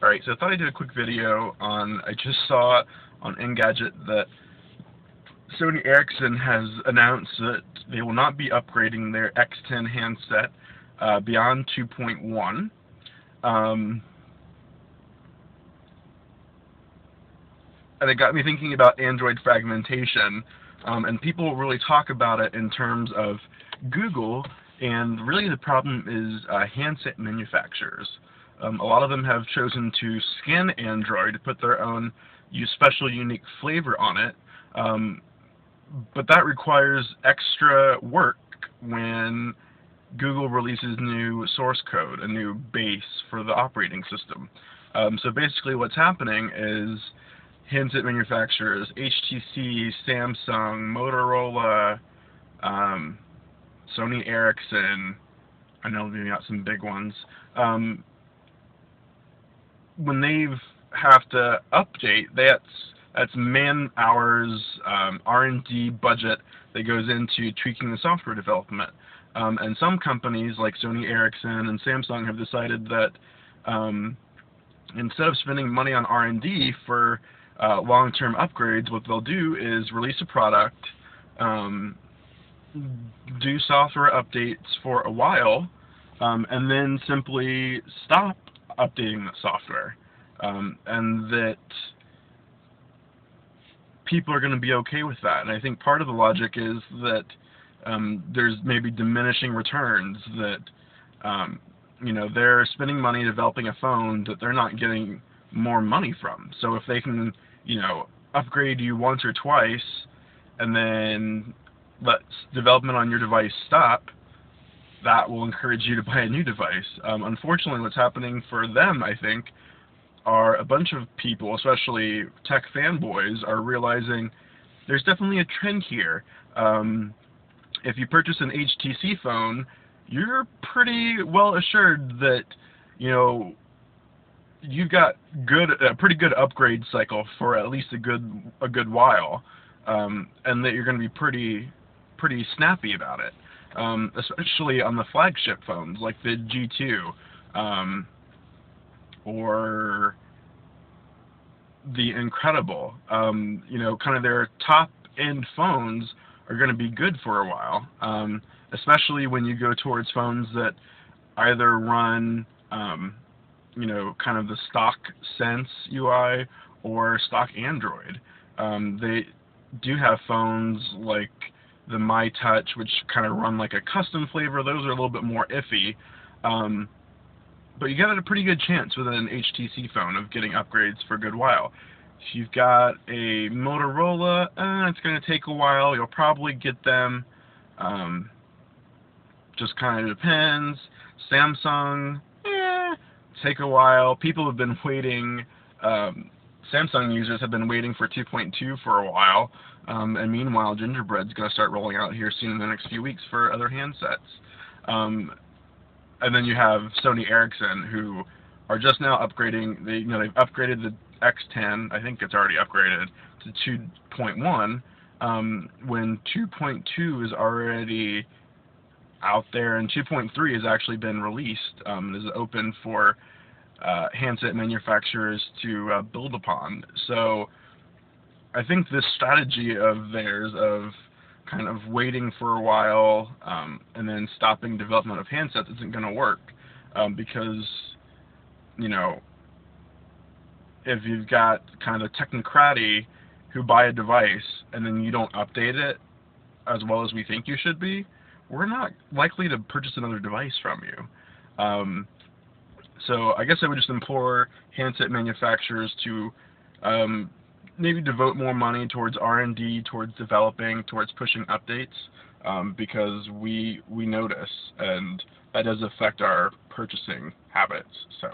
Alright, so I thought I'd do a quick video on, I just saw on Engadget that Sony Ericsson has announced that they will not be upgrading their X10 handset beyond 2.1. And it got me thinking about Android fragmentation, and people really talk about it in terms of Google, and really the problem is handset manufacturers. A lot of them have chosen to skin Android to put their own special unique flavor on it, but that requires extra work when Google releases new source code, a new base for the operating system. So basically what's happening is handset manufacturers, HTC, Samsung, Motorola, Sony Ericsson, I know we got some big ones, when they have to update, that's man hours, R&D budget that goes into tweaking the software development. And some companies like Sony Ericsson and Samsung have decided that instead of spending money on R&D for long-term upgrades, what they'll do is release a product, do software updates for a while, and then simply stop updating the software, and that people are going to be okay with that. And I think part of the logic is that there's maybe diminishing returns, that they're spending money developing a phone that they're not getting more money from. So if they can upgrade you once or twice and then let development on your device stop, that will encourage you to buy a new device. Unfortunately, what's happening for them, I think, are a bunch of people, especially tech fanboys, are realizing there's definitely a trend here. If you purchase an HTC phone, you're pretty well assured that you've got a pretty good upgrade cycle for at least a good while, and that you're going to be pretty snappy about it. Especially on the flagship phones like the G2 or the Incredible. Kind of their top-end phones are going to be good for a while, especially when you go towards phones that either run kind of the stock Sense UI or stock Android. They do have phones like the My Touch, which kind of run like a custom flavor. Those are a little bit more iffy, but you got a pretty good chance with an HTC phone of getting upgrades for a good while. If you've got a Motorola, it's going to take a while. You'll probably get them. Just kind of depends. Samsung, take a while. People have been waiting. Samsung users have been waiting for 2.2 for a while, and meanwhile, Gingerbread's going to start rolling out here soon in the next few weeks for other handsets. And then you have Sony Ericsson, who are just now upgrading. They've upgraded the X10. I think it's already upgraded to 2.1. When 2.2 is already out there, and 2.3 has actually been released, is open for handset manufacturers to build upon. So I think this strategy of theirs of kind of waiting for a while and then stopping development of handsets isn't going to work, because if you've got kind of a technocracy who buy a device and then you don't update it as well as we think you should be, we're not likely to purchase another device from you. So I guess I would just implore handset manufacturers to maybe devote more money towards R&D, towards developing, towards pushing updates, because we notice, and that does affect our purchasing habits. So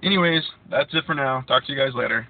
anyways, that's it for now. Talk to you guys later.